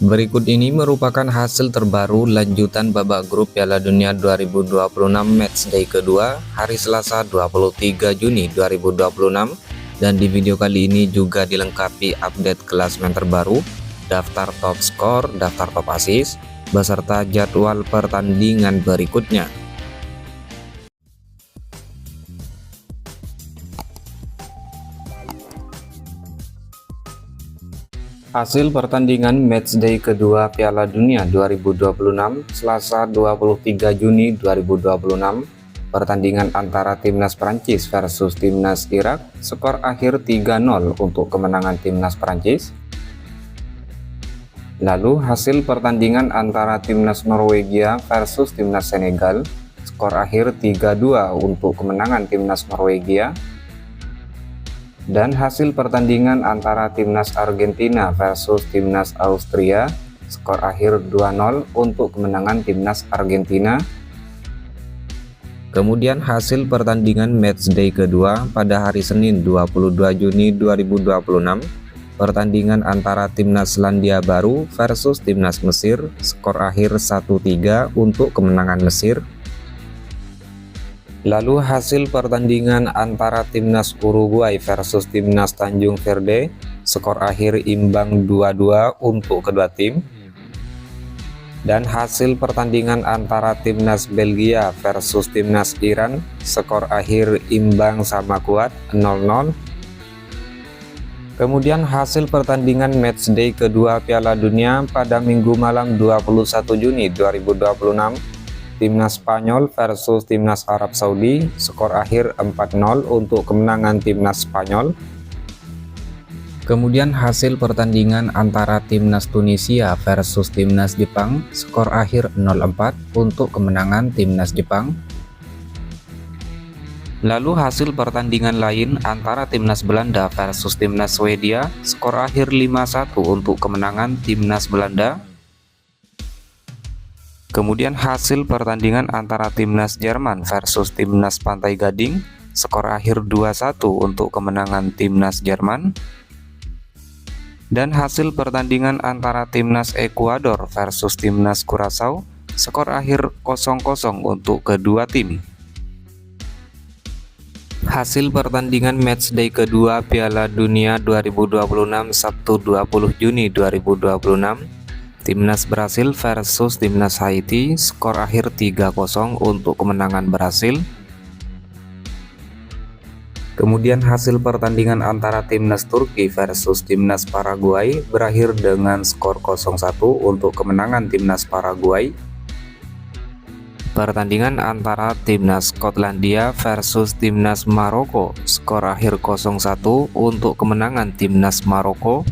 Berikut ini merupakan hasil terbaru lanjutan babak grup Piala Dunia 2026 matchday kedua hari Selasa 23 Juni 2026, dan di video kali ini juga dilengkapi update klasemen terbaru, daftar top skor, daftar top assist, beserta jadwal pertandingan berikutnya. Hasil pertandingan matchday kedua Piala Dunia 2026 Selasa 23 Juni 2026. Pertandingan antara timnas Prancis versus timnas Irak, skor akhir 3-0 untuk kemenangan timnas Prancis. Lalu hasil pertandingan antara timnas Norwegia versus timnas Senegal, skor akhir 3-2 untuk kemenangan timnas Norwegia. Dan hasil pertandingan antara timnas Argentina versus timnas Austria, skor akhir 2-0 untuk kemenangan timnas Argentina. Kemudian hasil pertandingan matchday kedua pada hari Senin 22 Juni 2026, pertandingan antara timnas Selandia Baru versus timnas Mesir, skor akhir 1-3 untuk kemenangan Mesir. Lalu hasil pertandingan antara timnas Uruguay versus timnas Tanjung Verde, skor akhir imbang 2-2 untuk kedua tim. Dan hasil pertandingan antara timnas Belgia versus timnas Iran, skor akhir imbang sama kuat 0-0. Kemudian hasil pertandingan matchday kedua Piala Dunia pada Minggu malam 21 Juni 2026, timnas Spanyol versus timnas Arab Saudi, skor akhir 4-0 untuk kemenangan timnas Spanyol. Kemudian hasil pertandingan antara timnas Tunisia versus timnas Jepang, skor akhir 0-4 untuk kemenangan timnas Jepang. Lalu hasil pertandingan lain antara timnas Belanda versus timnas Swedia, skor akhir 5-1 untuk kemenangan timnas Belanda. Kemudian hasil pertandingan antara timnas Jerman versus timnas Pantai Gading, skor akhir 2-1 untuk kemenangan timnas Jerman. Dan hasil pertandingan antara timnas Ekuador versus timnas Curaçao, skor akhir 0-0 untuk kedua tim. Hasil pertandingan matchday kedua Piala Dunia 2026 Sabtu 20 Juni 2026, timnas Brasil versus timnas Haiti, skor akhir 3-0 untuk kemenangan Brasil. Kemudian hasil pertandingan antara timnas Turki versus timnas Paraguay berakhir dengan skor 0-1 untuk kemenangan timnas Paraguay. Pertandingan antara timnas Skotlandia versus timnas Maroko, skor akhir 0-1 untuk kemenangan timnas Maroko.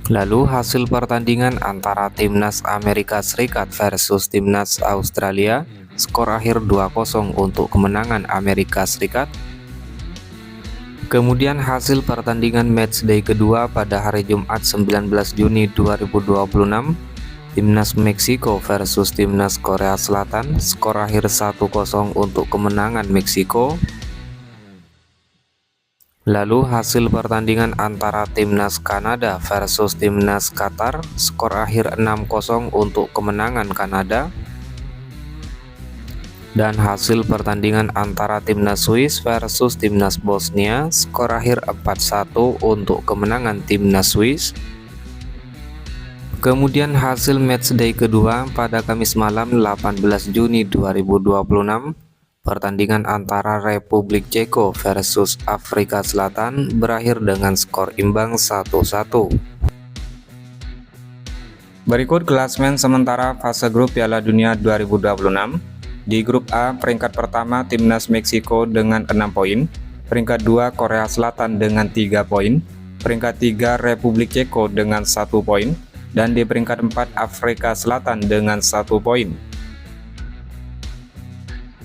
Lalu hasil pertandingan antara timnas Amerika Serikat versus timnas Australia, skor akhir 2-0 untuk kemenangan Amerika Serikat. Kemudian hasil pertandingan matchday kedua pada hari Jumat 19 Juni 2026, timnas Meksiko versus timnas Korea Selatan, skor akhir 1-0 untuk kemenangan Meksiko. Lalu hasil pertandingan antara timnas Kanada versus timnas Qatar, skor akhir 6-0 untuk kemenangan Kanada. Dan hasil pertandingan antara timnas Swiss versus timnas Bosnia, skor akhir 4-1 untuk kemenangan timnas Swiss. Kemudian hasil matchday kedua pada Kamis malam 18 Juni 2026, pertandingan antara Republik Ceko versus Afrika Selatan berakhir dengan skor imbang 1-1. Berikut klasemen sementara fase grup Piala Dunia 2026. Di grup A, peringkat pertama timnas Meksiko dengan 6 poin, peringkat 2 Korea Selatan dengan 3 poin, peringkat 3 Republik Ceko dengan 1 poin, dan di peringkat 4 Afrika Selatan dengan 1 poin.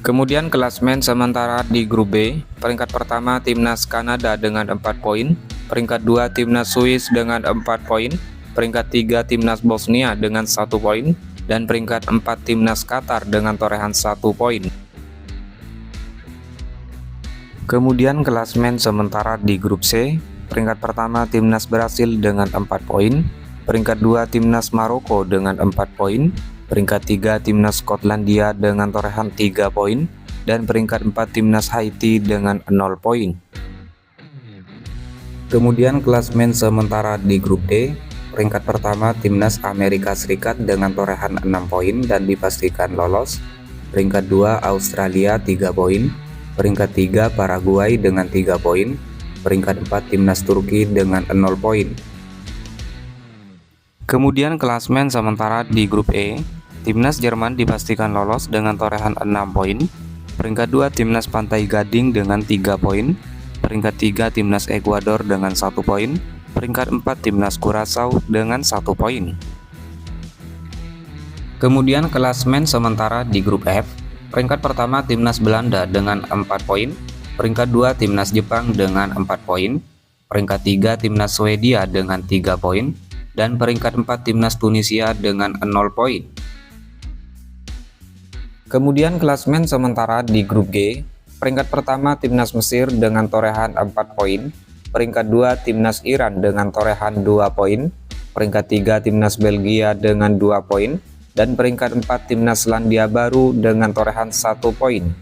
Kemudian klasemen sementara di grup B, peringkat pertama timnas Kanada dengan 4 poin, peringkat 2 timnas Swiss dengan 4 poin, peringkat 3 timnas Bosnia dengan 1 poin, dan peringkat 4 timnas Qatar dengan torehan 1 poin. Kemudian klasemen sementara di grup C, peringkat pertama timnas Brasil dengan 4 poin, Peringkat 2 timnas Maroko dengan 4 poin, peringkat 3 timnas Skotlandia dengan torehan 3 poin, dan peringkat 4 timnas Haiti dengan 0 poin. Kemudian klasmen sementara di grup D, peringkat pertama timnas Amerika Serikat dengan torehan 6 poin dan dipastikan lolos. Peringkat 2 Australia 3 poin, peringkat 3 Paraguay dengan 3 poin, peringkat 4 timnas Turki dengan 0 poin. Kemudian klasmen sementara di grup E, timnas Jerman dipastikan lolos dengan torehan 6 poin, peringkat 2 timnas Pantai Gading dengan 3 poin, peringkat 3 timnas Ekuador dengan 1 poin, peringkat 4 timnas Curaçao dengan 1 poin. Kemudian klasmen sementara di grup F, peringkat pertama timnas Belanda dengan 4 poin, peringkat 2 timnas Jepang dengan 4 poin, peringkat 3 timnas Swedia dengan 3 poin, dan peringkat 4 timnas Tunisia dengan 0 poin. Kemudian klasmen sementara di grup G, peringkat pertama timnas Mesir dengan torehan 4 poin, peringkat 2 timnas Iran dengan torehan 2 poin, peringkat 3 timnas Belgia dengan 2 poin, dan peringkat 4 timnas Selandia Baru dengan torehan 1 poin.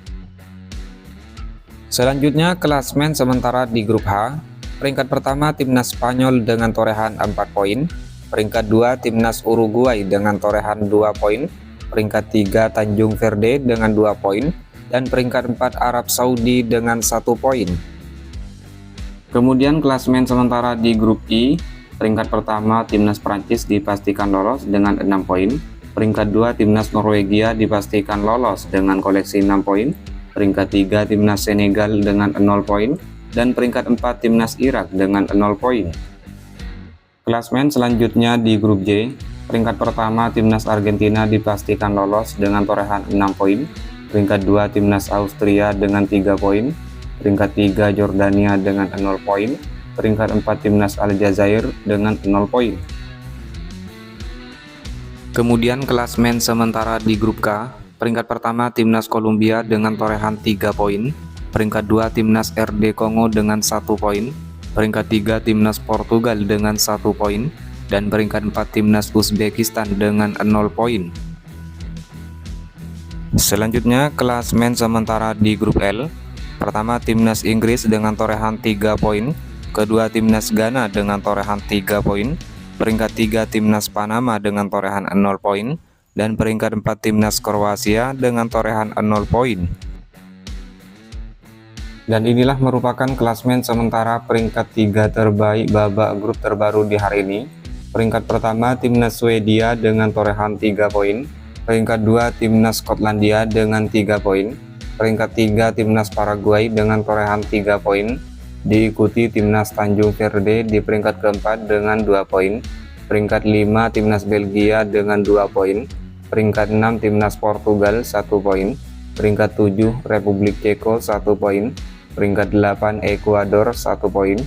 Selanjutnya klasmen sementara di grup H, peringkat pertama timnas Spanyol dengan torehan 4 poin, peringkat 2 timnas Uruguay dengan torehan 2 poin, peringkat 3 Tanjung Verde dengan 2 poin, dan peringkat 4 Arab Saudi dengan 1 poin. Kemudian klasmen sementara di grup I, peringkat pertama timnas Prancis dipastikan lolos dengan 6 poin, peringkat 2 timnas Norwegia dipastikan lolos dengan koleksi 6 poin, peringkat 3 timnas Senegal dengan 0 poin, dan peringkat 4 timnas Irak dengan 0 poin. Klasmen selanjutnya di grup J, peringkat pertama timnas Argentina dipastikan lolos dengan torehan 6 poin, peringkat 2 timnas Austria dengan 3 poin, peringkat 3 Jordania dengan 0 poin, peringkat 4 timnas Aljazair dengan 0 poin. Kemudian klasmen sementara di grup K, peringkat pertama timnas Kolombia dengan torehan 3 poin, peringkat 2 timnas RD Kongo dengan 1 poin, peringkat 3 timnas Portugal dengan 1 poin, dan peringkat 4 timnas Uzbekistan dengan 0 poin. Selanjutnya klasmen sementara di grup L, pertama timnas Inggris dengan torehan 3 poin, kedua timnas Ghana dengan torehan 3 poin, peringkat 3 timnas Panama dengan torehan 0 poin, dan peringkat 4 timnas Kroasia dengan torehan 0 poin. Dan inilah merupakan klasmen sementara peringkat 3 terbaik babak grup terbaru di hari ini. Peringkat pertama timnas Swedia dengan torehan 3 poin, peringkat 2 timnas Skotlandia dengan 3 poin, peringkat 3 timnas Paraguay dengan torehan 3 poin, diikuti timnas Tanjung Verde di peringkat keempat dengan 2 poin, peringkat 5 timnas Belgia dengan 2 poin, peringkat 6 timnas Portugal 1 poin, peringkat 7 Republik Ceko 1 poin, peringkat 8 Ekuador 1 poin,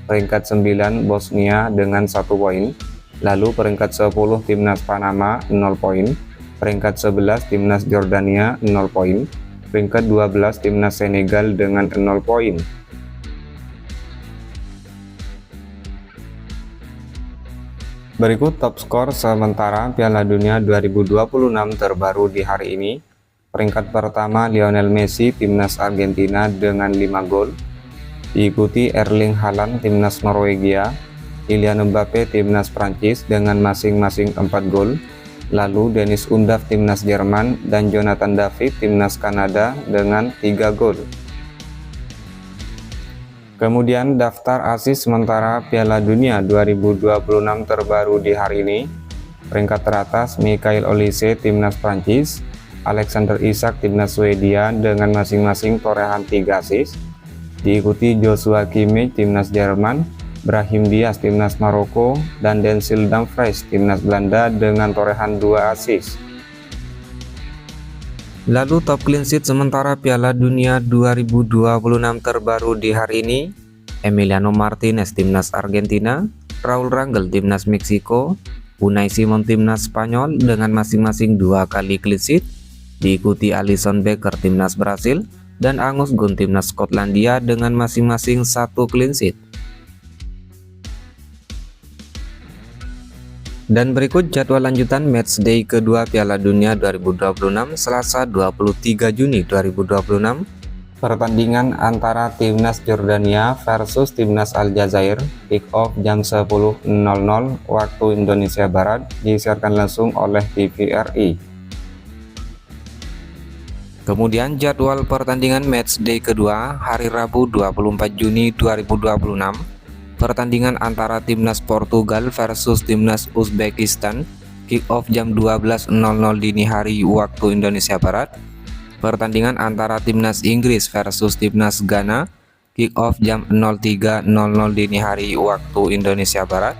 peringkat 9 Bosnia dengan 1 poin, lalu peringkat 10 timnas Panama 0 poin, peringkat 11 timnas Jordania 0 poin, peringkat 12 timnas Senegal dengan 0 poin. Berikut top skor sementara Piala Dunia 2026 terbaru di hari ini. Peringkat pertama Lionel Messi timnas Argentina dengan 5 gol, diikuti Erling Haaland timnas Norwegia, Kylian Mbappe timnas Prancis dengan masing-masing 4 gol, lalu Dennis Undav timnas Jerman dan Jonathan David timnas Kanada dengan 3 gol. Kemudian daftar assist sementara Piala Dunia 2026 terbaru di hari ini. Peringkat teratas Michael Olise timnas Prancis, Alexander Isak timnas Swedia dengan masing-masing torehan 3 assist, diikuti Joshua Kimmich timnas Jerman, Brahim Diaz timnas Maroko, dan Denzel Dumfries timnas Belanda dengan torehan 2 assist. Lalu top clean sheet sementara Piala Dunia 2026 terbaru di hari ini, Emiliano Martinez timnas Argentina, Raul Rangel timnas Meksiko, Unai Simon timnas Spanyol dengan masing-masing 2 kali clean sheet, diikuti Alisson Becker timnas Brasil dan Angus Gunn timnas Skotlandia dengan masing-masing 1 clean sheet. Dan berikut jadwal lanjutan matchday kedua Piala Dunia 2026 Selasa 23 Juni 2026. Pertandingan antara Timnas Jordania versus Timnas Aljazair kick off jam 10.00 waktu Indonesia Barat, disiarkan langsung oleh TVRI. Kemudian jadwal pertandingan matchday kedua hari Rabu 24 Juni 2026. Pertandingan antara Timnas Portugal versus Timnas Uzbekistan kick off jam 12.00 dini hari waktu Indonesia Barat. Pertandingan antara Timnas Inggris versus Timnas Ghana kick off jam 03.00 dini hari waktu Indonesia Barat.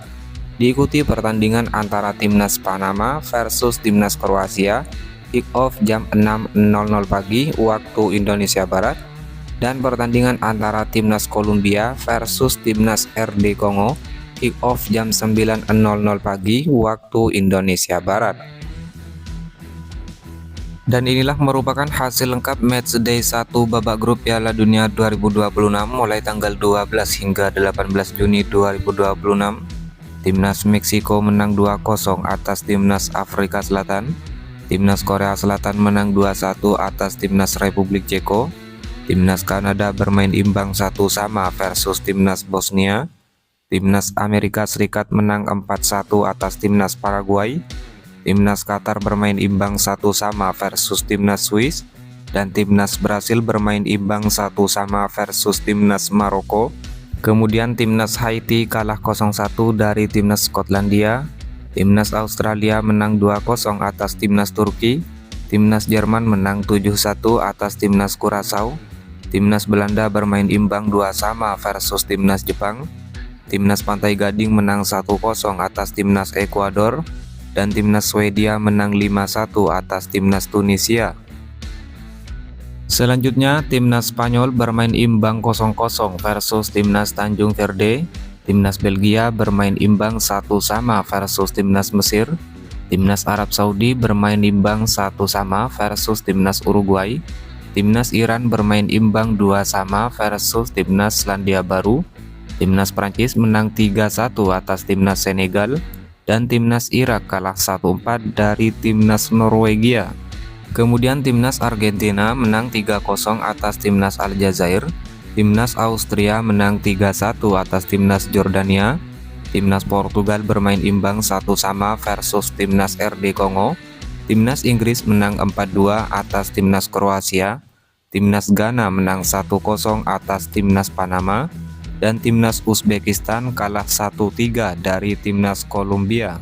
Diikuti pertandingan antara Timnas Panama versus Timnas Kroasia kick off jam 6.00 pagi waktu Indonesia Barat. Dan pertandingan antara Timnas Kolombia versus Timnas RD Kongo kick off jam 9.00 pagi waktu Indonesia Barat. Dan inilah merupakan hasil lengkap matchday 1 babak grup Piala Dunia 2026 mulai tanggal 12 hingga 18 Juni 2026. Timnas Meksiko menang 2-0 atas Timnas Afrika Selatan. Timnas Korea Selatan menang 2-1 atas Timnas Republik Ceko. Timnas Kanada bermain imbang 1-1 versus Timnas Bosnia. Timnas Amerika Serikat menang 4-1 atas Timnas Paraguay. Timnas Qatar bermain imbang 1-1 versus Timnas Swiss. Dan Timnas Brasil bermain imbang 1-1 versus Timnas Maroko. Kemudian Timnas Haiti kalah 0-1 dari Timnas Skotlandia. Timnas Australia menang 2-0 atas Timnas Turki. Timnas Jerman menang 7-1 atas Timnas Kurasaw. Timnas Belanda bermain imbang 2-2 versus Timnas Jepang. Timnas Pantai Gading menang 1-0 atas Timnas Ekuador. Dan Timnas Swedia menang 5-1 atas Timnas Tunisia. Selanjutnya Timnas Spanyol bermain imbang 0-0 versus Timnas Tanjung Verde. Timnas Belgia bermain imbang 1-1 versus Timnas Mesir. Timnas Arab Saudi bermain imbang 1-1 versus Timnas Uruguay. Timnas Iran bermain imbang 2-2 versus Timnas Selandia Baru. Timnas Prancis menang 3-1 atas Timnas Senegal. Dan Timnas Irak kalah 1-4 dari Timnas Norwegia. Kemudian Timnas Argentina menang 3-0 atas Timnas Aljazair. Timnas Austria menang 3-1 atas Timnas Jordania. Timnas Portugal bermain imbang 1-1 versus Timnas RD Kongo. Timnas Inggris menang 4-2 atas Timnas Kroasia. Timnas Ghana menang 1-0 atas Timnas Panama. Dan Timnas Uzbekistan kalah 1-3 dari Timnas Kolombia.